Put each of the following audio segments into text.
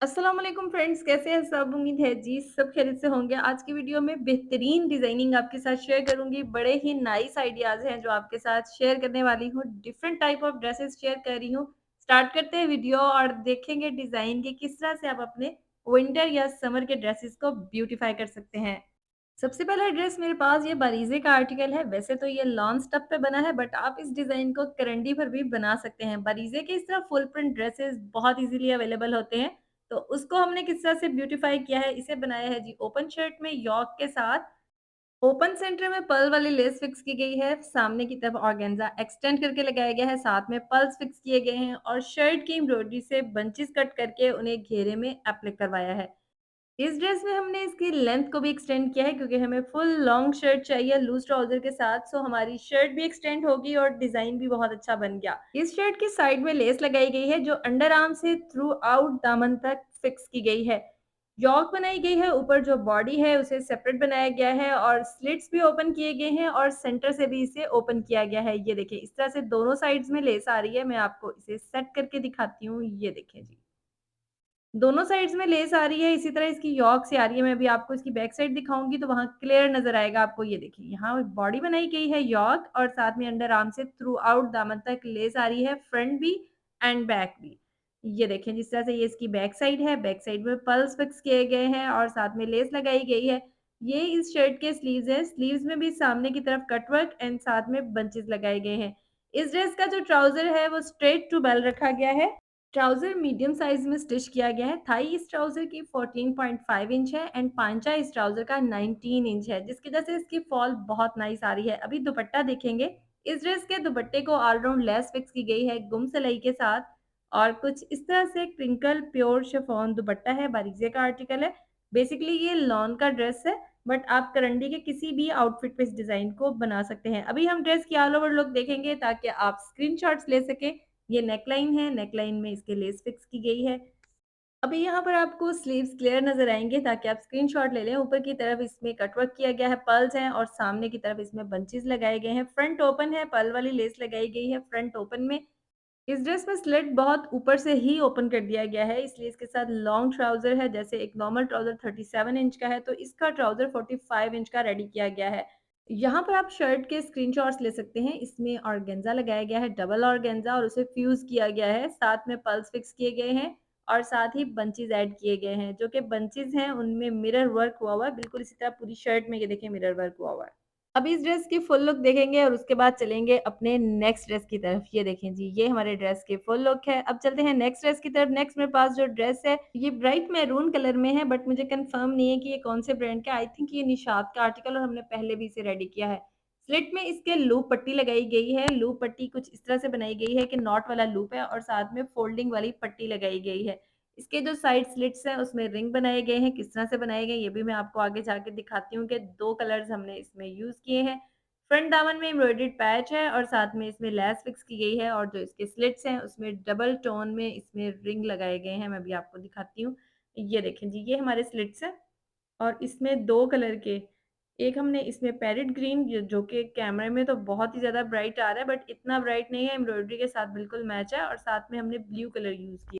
अस्सलाम वालेकुम फ्रेंड्स, कैसे हैं सब? उम्मीद है जी सब खैरियत से होंगे। आज की वीडियो में बेहतरीन डिज़ाइनिंग आपके साथ शेयर करूँगी। बड़े ही नाइस आइडियाज़ हैं जो आपके साथ शेयर करने वाली हूँ। Different type of dresses share कर रही हूँ। स्टार्ट करते हैं वीडियो और देखेंगे डिज़ाइन के किस तरह से आप अपने विंटर या समर के ड्रेसेस को ब्यूटीफाई कर सकते हैं। सबसे पहला ड्रेस मेरे पास ये बारीज़े का आर्टिकल है। वैसे तो ये लॉन स्टफ पे बना है बट आप इस डिज़ाइन को करंडी पर भी बना सकते हैं। बारीज़े के इस तरह फुल प्रिंट ड्रेसेस बहुत ईज़िली अवेलेबल होते हैं। तो उसको हमने किस तरह से ब्यूटीफाई किया है, इसे बनाया है जी ओपन शर्ट में यॉक के साथ। ओपन सेंटर में पर्ल वाली लेस फिक्स की गई है, सामने की तरफ ऑर्गेन्जा एक्सटेंड करके लगाया गया है, साथ में पर्ल्स फिक्स किए गए हैं और शर्ट की एम्ब्रॉयडरी से बंचेस कट करके उन्हें घेरे में एप्लिक करवाया है। इस ड्रेस में हमने इसकी लेंथ को भी एक्सटेंड किया है क्योंकि हमें फुल लॉन्ग शर्ट चाहिए लूज ट्राउजर के साथ, सो हमारी शर्ट भी एक्सटेंड होगी और डिजाइन भी बहुत अच्छा बन गया। इस शर्ट की साइड में लेस लगाई गई है जो अंडर आर्म से थ्रू आउट दामन तक फिक्स की गई है। यॉक बनाई गई है, ऊपर जो बॉडी है उसे सेपरेट बनाया गया है और स्लिट्स भी ओपन किए गए हैं और सेंटर से भी इसे ओपन किया गया है। ये देखिए इस तरह से दोनों साइड्स में लेस आ रही है। मैं आपको इसे सेट करके दिखाती हूँ। ये देखें जी, दोनों साइड्स में लेस आ रही है, इसी तरह इसकी यॉक से आ रही है। मैं अभी आपको इसकी बैक साइड दिखाऊँगी तो वहाँ क्लियर नज़र आएगा आपको। ये देखिए, यहाँ बॉडी बनाई गई है यॉक और साथ में अंडर आर्म से थ्रू आउट दामन तक लेस आ रही है, फ्रंट भी एंड बैक भी। ये देखें जिस तरह से ये इसकी बैक साइड है, बैक साइड में पर्ल्स फिक्स किए गए हैं और साथ में लेस लगाई गई है। ये इस शर्ट के स्लीव्स हैं, स्लीव्स में भी सामने की तरफ कटवर्क एंड साथ में बंचेस लगाए गए हैं। इस ड्रेस का जो ट्राउज़र है वो स्ट्रेट टू बेल रखा गया है। ट्राउज़र मीडियम साइज़ में स्टिच किया गया है। थाई इस ट्राउज़र की 14.5 इंच है एंड पांचा इस ट्राउज़र का 19 इंच है, जिसकी वजह से इसकी फॉल बहुत नाइस आ रही है। अभी दुपट्टा देखेंगे। इस ड्रेस के दुपट्टे को ऑल राउंड लेस फिक्स की गई है गुम सिलाई के साथ और कुछ इस तरह से क्रिंकल प्योर शिफॉन दुपट्टा है, बारीज़े का आर्टिकल है। बेसिकली ये लॉन का ड्रेस है बट आप करंडी के किसी भी आउटफिट पे इस डिज़ाइन को बना सकते हैं। अभी हम ड्रेस की ऑल ओवर लुक देखेंगे ताकि आप स्क्रीनशॉट्स ले सकें। ये नेकलाइन है, नेकलाइन में इसके लेस फिक्स की गई है। अभी यहाँ पर आपको स्लीव्स क्लियर नज़र आएँगे ताकि आप स्क्रीनशॉट ले लें। ऊपर की तरफ इसमें कटवर्क किया गया है, पर्ल्स हैं और सामने की तरफ इसमें बंचेस लगाए गए हैं। फ्रंट ओपन है, पर्ल वाली लेस लगाई गई है फ्रंट ओपन में। इस ड्रेस में स्लिट बहुत ऊपर से ही ओपन कर दिया गया है, इसलिए इसके साथ लॉन्ग ट्राउज़र है। जैसे एक नॉर्मल ट्राउज़र 37 इंच का है, तो इसका ट्राउज़र 45 इंच का रेडी किया गया है। यहाँ पर आप शर्ट के स्क्रीनशॉट्स ले सकते हैं। इसमें ऑर्गेन्जा लगाया गया है, डबल ऑर्गेन्जा और उसे फ्यूज़ किया गया है। साथ में पर्ल्स फिक्स किए गए हैं और साथ ही बंचेस ऐड किए गए हैं, जो कि बंचेस हैं उनमें मिरर वर्क हुआ हुआ है। बिल्कुल इसी तरह पूरी शर्ट में ये देखिए मिरर वर्क हुआ हुआ है। अभी इस ड्रेस की फुल लुक देखेंगे और उसके बाद चलेंगे अपने नेक्स्ट ड्रेस की तरफ। ये देखें जी, ये हमारे ड्रेस की फुल लुक है। अब चलते हैं नेक्स्ट ड्रेस की तरफ। नेक्स्ट मेरे पास जो ड्रेस है, ये ब्राइट मैरून कलर में है बट मुझे कंफर्म नहीं है कि ये कौन से ब्रांड का है। आई थिंक ये निशात का आर्टिकल और हमने पहले भी इसे रेडी किया है। स्लिट में इसके लूप पट्टी लगाई गई है। लूप पट्टी कुछ इस तरह से बनाई गई है कि नॉट वाला लूप है और साथ में फोल्डिंग वाली पट्टी लगाई गई है। इसके जो साइड स्लिट्स हैं उसमें रिंग बनाए गए हैं। किस तरह से बनाए गए ये भी मैं आपको आगे जाके दिखाती हूँ कि 2 कलर्स हमने इसमें यूज़ किए हैं। फ्रंट दामन में एम्ब्रॉयडर्ड पैच है और साथ में इसमें लेस फिक्स की गई है और जो इसके स्लिट्स हैं उसमें डबल टोन में इसमें रिंग लगाए गए हैं। मैं अभी आपको दिखाती हूँ। ये देखें जी, ये हमारे स्लिट्स हैं और इसमें 2 कलर के, एक हमने इसमें पैरेट ग्रीन जो कि कैमरे में तो बहुत ही ज़्यादा ब्राइट आ रहा है बट इतना ब्राइट नहीं है, एम्ब्रॉयडरी के साथ बिल्कुल मैच है और साथ में हमने ब्लू कलर यूज़ किया।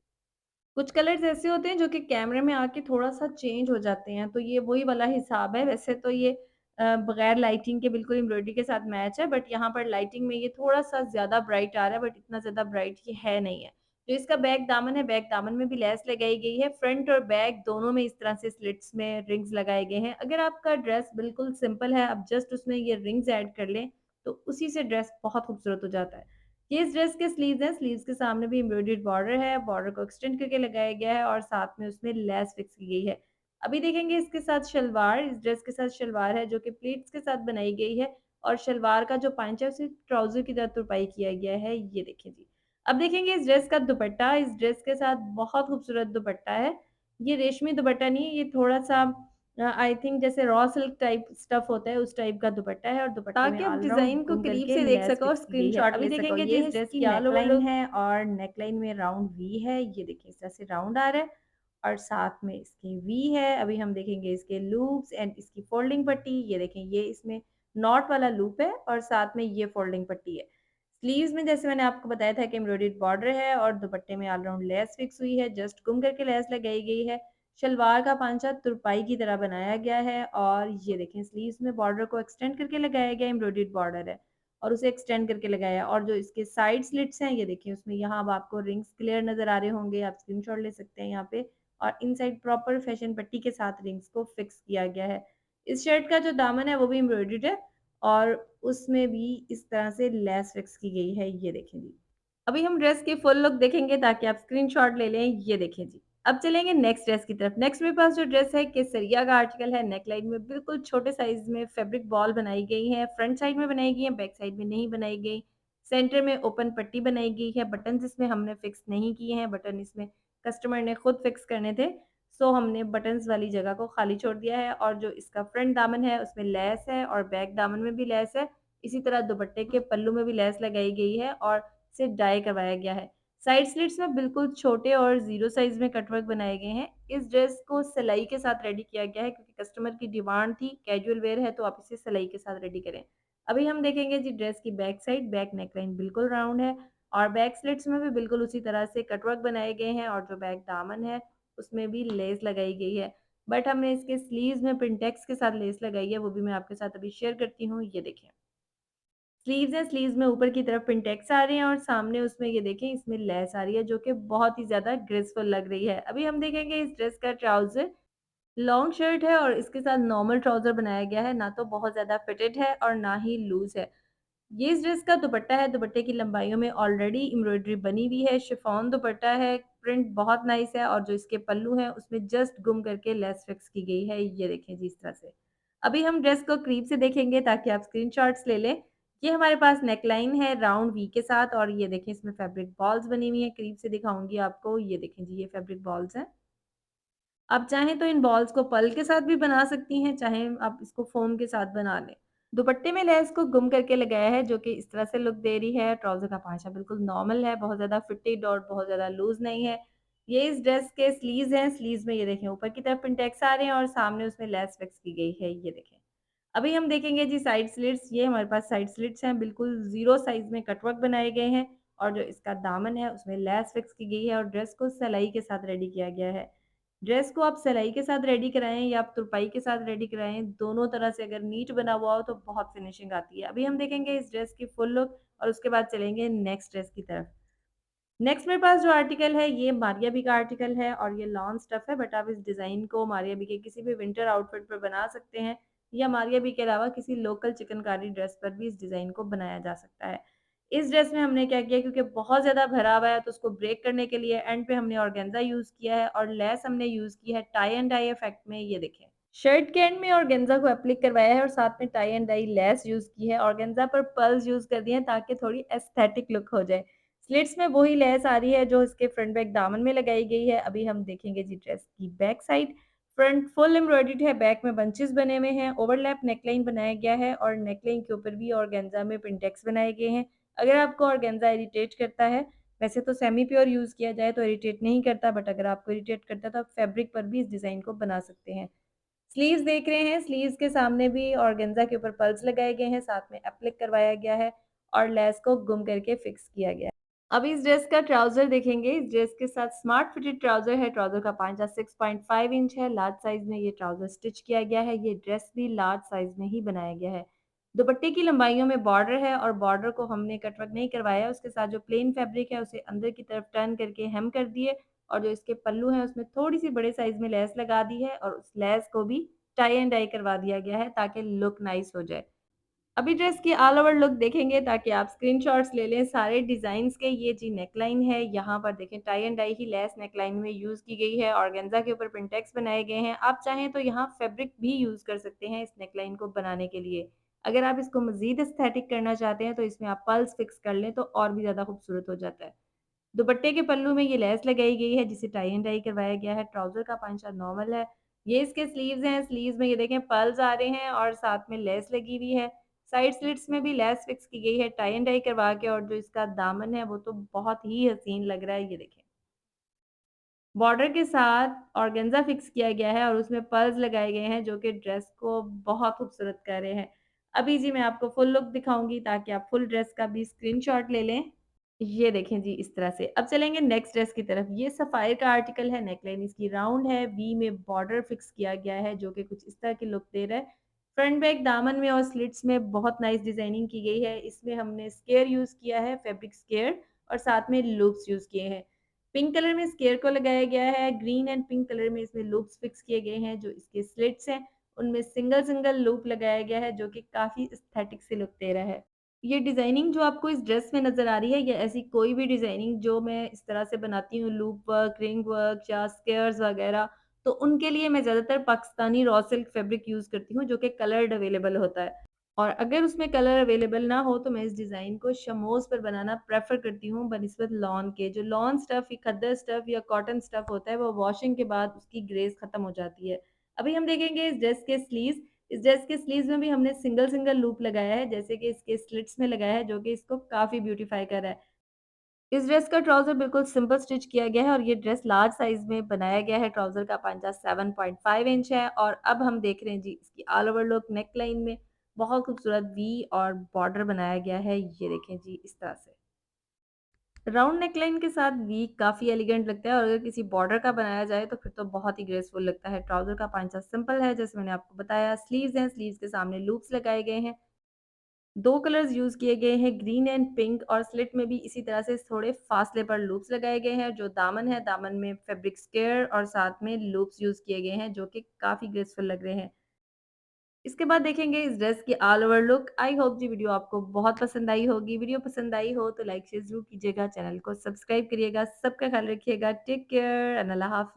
कुछ कलर्स ऐसे होते हैं जो कि कैमरे में आके थोड़ा-सा चेंज हो जाते हैं, तो ये वही वाला हिसाब है। वैसे तो ये बगैर लाइटिंग के बिल्कुल एम्ब्रॉयडरी के साथ मैच है, बट यहाँ पर लाइटिंग में ये थोड़ा-सा ज़्यादा ब्राइट आ रहा है, बट इतना ज़्यादा ब्राइट ये है नहीं है। जो इसका बैक दामन है, बैक दामन में भी लेस लगाई गई है। फ्रंट और बैक दोनों में इस तरह से स्लिट्स में रिंग्स लगाए गए हैं। अगर आपका ड्रेस बिल्कुल सिंपल है, आप जस्ट उसमें ये रिंग्स ऐड कर लें, तो उसी से ड्रेस बहुत खूबसूरत हो जाता है। ये इस ड्रेस के स्लीव्स हैं, स्लीव्स के सामने भी एम्ब्रॉयडर्ड बॉर्डर है, बॉर्डर को एक्सटेंड करके लगाया गया है और साथ में उसमें लेस फिक्स की गई है। अभी देखेंगे इसके साथ शलवार, इस ड्रेस के साथ शलवार है जो कि प्लीट्स के साथ बनाई गई है और शलवार का जो पंच है उसे ट्राउज़र की तरह तुरपाई किया गया है, ये देखिए जी। अब देखेंगे इस ड्रेस का दुपट्टा, इस ड्रेस के साथ बहुत खूबसूरत दुपट्टा है। ये रेशमी दुपट्टा नहीं है, ये थोड़ा-सा आई थिंक जैसे रॉ सिल्क टाइप स्टफ होता है, उस टाइप का दुपट्टा है और दुपट्टे में ताकि आप ऑल राउंड डिज़ाइन को गुम करीब करके से देख लेस सको और फिक्स की गई है। स्क्रीनशॉट अभी ले सको। देखेंगे ये जी है इस ड्रेस इसकी की ऑल ओवर नेकलाइन लुक। है और नेकलाइन में राउंड वी है। ये देखिए इस तरह से राउंड आ रहा है और साथ में इसकी वी है। अभी हम देखेंगे इसके लूप्स एंड इसकी फोल्डिंग पट्टी। ये देखें ये इसमें नॉट वाला लूप है और साथ में ये फोल्डिंग पट्टी है। स्लीव्स में जैसे मैंने आपको बताया था कि एम्ब्रॉयडर्ड बॉर्डर है और दुपट्टे में ऑल राउंड लेस फिक्स हुई है, जस्ट गुम करके लेस लगाई गई है। शलवार का पांचा तुरपाई की तरह बनाया गया है और ये देखें स्लीव्स में बॉर्डर को एक्सटेंड करके लगाया गया, एम्ब्रॉयडर्ड बॉर्डर है और उसे एक्सटेंड करके लगाया और जो इसके साइड स्लिट्स हैं ये देखिए उसमें यहाँ अब आपको रिंग्स क्लियर नज़र आ रहे होंगे, आप स्क्रीनशॉट ले सकते हैं यहाँ पे और इनसाइड प्रॉपर फैशन पट्टी के साथ रिंग्स को फिक्स किया गया है। इस शर्ट का जो दामन है वो भी एम्ब्रॉयडर्ड है और उसमें भी इस तरह से लेस फिक्स की गई है, ये देखें जी। अभी हम ड्रेस की फुल लुक देखेंगे ताकि आप स्क्रीनशॉट ले लें, ये देखें जी। अब चलेंगे नेक्स्ट ड्रेस की तरफ। नेक्स्ट मेरे पास जो ड्रेस है केसरिया का आर्टिकल है, नेकलाइन में बिल्कुल छोटे साइज़ में फैब्रिक बॉल बनाई गई है, फ्रंट साइड में बनाई गई है, बैक साइड में नहीं बनाई गई। सेंटर में ओपन पट्टी बनाई गई है, बटन्स इसमें हमने फिक्स नहीं किए हैं, बटन इसमें कस्टमर ने खुद फिक्स करने थे, सो हमने बटन्स वाली जगह को खाली छोड़ दिया है और जो इसका फ्रंट दामन है उसमें लेस है और बैक दामन में भी लेस है। इसी तरह दुपट्टे के पल्लू में भी लेस लगाई गई है और से डाई करवाया गया है। साइड स्लिट्स में बिल्कुल छोटे और ज़ीरो साइज़ में कटवर्क बनाए गए हैं। इस ड्रेस को सिलाई के साथ रेडी किया गया है क्योंकि कस्टमर की डिमांड थी, कैजुअल वेयर है तो आप इसे सिलाई के साथ रेडी करें। अभी हम देखेंगे जी ड्रेस की बैक साइड, बैक नेकलाइन बिल्कुल राउंड है और बैक स्लिट्स में भी बिल्कुल उसी तरह से कटवर्क बनाए गए हैं और जो बैक दामन है, उसमें भी लेस लगाई गई है। बट हमने इसके स्लीव्स में पिंटेक्स के साथ लेस लगाई है, वो भी मैं आपके साथ अभी शेयर करती हूँ, ये देखें। स्लीव्स हैं, स्लीव्स में ऊपर की तरफ पिंटेक्स आ रहे हैं और सामने उसमें ये देखें इसमें लेस आ रही है जो कि बहुत ही ज़्यादा ग्रेसफुल लग रही है। अभी हम देखेंगे इस ड्रेस का ट्राउज़र लॉन्ग शर्ट है और इसके साथ नॉर्मल ट्राउज़र बनाया गया है, ना तो बहुत ज़्यादा फिटेड है और ना ही लूज़ है। ये इस ड्रेस का दुपट्टा है, दुपट्टे की लंबाइयों में ऑलरेडी एम्ब्रॉयडरी बनी हुई है, शिफॉन दुपट्टा है, प्रिंट बहुत नाइस है और जो इसके पल्लू हैं उसमें जस्ट गुम करके लेस फिक्स की गई है, ये देखें जी इस तरह से। अभी हम ड्रेस को करीब से देखेंगे ताकि आप स्क्रीनशॉट्स ले लें। ये हमारे पास नेकलाइन है राउंड वी के साथ और ये देखें इसमें फैब्रिक बॉल्स बनी हुई हैं, करीब से दिखाऊँगी आपको, ये देखें जी ये फैब्रिक बॉल्स हैं। आप चाहें तो इन बॉल्स को पल के साथ भी बना सकती हैं, चाहें आप इसको फ़ोम के साथ बना लें। दुपट्टे में लेस को गुम करके लगाया है जो कि इस तरह से लुक दे रही है। ट्राउज़र का पाँचा बिल्कुल नॉर्मल है, बहुत ज़्यादा फिटेड और बहुत ज़्यादा लूज़ नहीं है। ये इस ड्रेस के स्लीव्स हैं, स्लीव्स में ये देखें ऊपर की तरफ पिंटेक्स आ रहे हैं और सामने उसमें लेस फिक्स की गई है, ये देखें। अभी हम देखेंगे जी साइड स्लिट्स, ये हमारे पास साइड स्लिट्स हैं, बिल्कुल ज़ीरो साइज़ में कटवर्क बनाए गए हैं और जो इसका दामन है उसमें लेस फिक्स की गई है और ड्रेस को सिलाई के साथ रेडी किया गया है। ड्रेस को आप सिलाई के साथ रेडी कराएँ या आप तुरपाई के साथ रेडी कराएँ, दोनों तरह से अगर नीट बना हुआ हो तो बहुत फिनिशिंग आती है। अभी हम देखेंगे इस ड्रेस की फुल लुक और उसके बाद चलेंगे नेक्स्ट ड्रेस की तरफ। नेक्स्ट मेरे पास जो आर्टिकल है ये मारिया बी का आर्टिकल है और ये लॉन स्टफ है बट आप इस डिज़ाइन को मारिया बी के किसी भी विंटर आउटफिट पर बना सकते हैं या मारिया बी के अलावा किसी लोकल चिकनकारी ड्रेस पर भी इस डिज़ाइन को बनाया जा सकता है। इस ड्रेस में हमने क्या किया क्योंकि बहुत ज़्यादा भरा हुआ है तो उसको ब्रेक करने के लिए एंड पे हमने ऑर्गेन्जा यूज़ किया है और लेस हमने यूज़ की है टाई एंड डाई इफेक्ट में, ये देखें। शर्ट के एंड में ऑर्गेन्जा को एप्लिक करवाया है और साथ में tie and dye lace use की है। ऑर्गेन्जा पर पर्ल्स यूज़ कर दिए हैं ताकि थोड़ी एस्थेटिक लुक हो जाए। स्लिट्स में वही लेस आ रही है जो इसके फ्रंट बैक दामन में लगाई गई है। अभी हम देखेंगे जी ड्रेस की back side. Front full embroidered है, बैक में बंचेस बने हुए हैं, ओवरलैप नेकलाइन बनाया गया है और नेकलाइन के ऊपर भी ऑर्गेन्जा में पिंटेक्स बनाए गए हैं। अगर आपको ऑर्गेन्जा इरिटेट करता है, वैसे तो सेमी प्योर यूज़ किया जाए तो इरिटेट नहीं करता बट अगर आपको इरिटेट करता है तो आप फैब्रिक पर भी इस डिज़ाइन को बना सकते हैं। स्लीव्स देख रहे हैं, स्लीव्स के सामने भी ऑर्गेन्जा के ऊपर पल्स लगाए गए हैं, साथ में एप्लिक करवाया गया है और लेस को गुम करके फिक्स किया गया है। अब इस ड्रेस का ट्राउज़र देखेंगे, इस ड्रेस के साथ स्मार्ट फिटेड ट्राउज़र है, ट्राउज़र का पांचा 6.5 इंच है, लार्ज साइज़ में ये ट्राउज़र स्टिच किया गया है, ये ड्रेस भी लार्ज साइज़ में ही बनाया गया है। दुपट्टे की लंबाइयों में बॉर्डर है और बॉर्डर को हमने कटवर्क नहीं करवाया, उसके साथ जो प्लेन फैब्रिक है उसे अंदर की तरफ टर्न करके हेम कर दिए और जो इसके पल्लू हैं उसमें थोड़ी-सी बड़े साइज़ में लेस लगा दी है और उस लेस को भी टाई एंड डाई करवा दिया गया है ताकि लुक नाइस हो जाए। अभी ड्रेस की ऑल ओवर लुक देखेंगे ताकि आप स्क्रीनशॉट्स ले लें सारे डिज़ाइन्स के। ये जी नेकलाइन है, यहाँ पर देखें टाई एंड डाई ही लेस नेकलाइन में यूज़ की गई है, ऑर्गेन्जा के ऊपर पिंटेक्स बनाए गए हैं। आप चाहें तो यहाँ फैब्रिक भी यूज़ कर सकते हैं इस नेकलाइन को बनाने के लिए। अगर आप इसको मज़ीद एस्थेटिक करना चाहते हैं तो इसमें आप पर्ल्स फिक्स कर लें तो और भी ज़्यादा खूबसूरत हो जाता है। दुपट्टे के पल्लू में ये लेस लगाई गई है जिसे टाई एंड डाई करवाया गया है। ट्राउज़र का पांचा नॉर्मल है। ये इसके स्लीव्स हैं, स्लीव्स में ये देखें पर्ल्स आ रहे हैं और साथ में लेस लगी हुई है। साइड स्लिट्स में भी लेस फिक्स की गई है टाई एंड डाई करवा के और जो इसका दामन है वो तो बहुत ही हसीन लग रहा है, ये देखें। बॉर्डर के साथ ऑर्गेन्जा फिक्स किया गया है और उसमें पर्ल्स लगाए गए हैं जो कि ड्रेस को बहुत खूबसूरत कर रहे हैं। अभी जी मैं आपको फुल लुक दिखाऊँगी ताकि आप फुल ड्रेस का भी स्क्रीनशॉट ले लें। ये देखें जी इस तरह से। अब चलेंगे नेक्स्ट ड्रेस की तरफ। ये सफ़ायर का आर्टिकल है, नेकलाइन इसकी राउंड है, वी में बॉर्डर फिक्स किया गया है जो कि कुछ इस तरह की लुक दे रहा है। फ्रंट बैक दामन में और स्लिट्स में बहुत नाइस डिज़ाइनिंग की गई है। इसमें हमने स्केयर यूज़ किया है, फैब्रिक स्केयर और साथ में लूप्स यूज़ किए हैं। पिंक कलर में स्केयर को लगाया गया है, ग्रीन एंड पिंक कलर में इसमें लूप्स फिक्स किए गए हैं। जो इसके स्लिट्स हैं, उनमें सिंगल-सिंगल लूप लगाया गया है जो कि काफ़ी एस्थेटिक सी लुक दे रहा है। ये डिज़ाइनिंग जो आपको इस ड्रेस में नज़र आ रही है, या ऐसी कोई भी डिज़ाइनिंग जो मैं इस तरह से बनाती हूँ लूप वर्क, रिंग वर्क या स्क्वेयर्स वग़ैरह, तो उनके लिए मैं ज़्यादातर Pakistani raw silk fabric use करती हूँ जो कि कलर्ड अवेलेबल होता है। और अगर उसमें कलर अवेलेबल ना हो तो मैं इस डिज़ाइन को शमोज़ पर बनाना प्रेफ़र करती हूँ बनिस्बत लॉन के। जो लॉन स्टफ़ या खद्दर स्टफ़ या कॉटन स्टफ़ होता है वो वॉशिंग के बाद उसकी ग्रेस ख़त्म हो जाती है। अभी हम देखेंगे इस ड्रेस के स्लीव्स। इस ड्रेस के स्लीव्स में भी हमने सिंगल-सिंगल लूप लगाया है, जैसे कि इसके स्लिट्स में लगाया है, जो कि इसको काफ़ी ब्यूटीफाई कर रहा है। इस ड्रेस का ट्राउज़र बिल्कुल सिंपल स्टिच किया गया है और ये ड्रेस लार्ज साइज़ में बनाया गया है। ट्राउज़र का पंजा 7.5 इंच है और अब हम देख रहे हैं जी इसकी all over look neck line में बहुत खूबसूरत वी और बॉर्डर बनाया गया है। ये देखें जी इस तरह से। राउंड नेकलाइन के साथ वी काफ़ी एलिगेंट लगता है और अगर किसी बॉर्डर का बनाया जाए तो फिर तो बहुत ही ग्रेसफुल लगता है। ट्राउज़र का पांचा सिंपल है जैसे मैंने आपको बताया। स्लीव्स हैं, स्लीव्स के सामने लूप्स लगाए गए हैं। 2 कलर्स यूज़ किए गए हैं ग्रीन एंड पिंक और स्लिट में भी इसी तरह से थोड़े फासले पर लूप्स लगाए गए हैं। जो दामन है, दामन में फैब्रिक स्क्वेयर और साथ में लूप्स यूज़ किए गए हैं जो कि काफ़ी ग्रेसफुल लग रहे हैं। इसके बाद देखेंगे इस ड्रेस की all over look. I hope जी वीडियो आपको बहुत पसंद आई होगी। वीडियो पसंद आई हो तो लाइक शेयर ज़रूर कीजिएगा, चैनल को सब्सक्राइब करिएगा। सबका ख़्याल रखिएगा। टेक केयर एंड अल्लाह हाफ़िज़।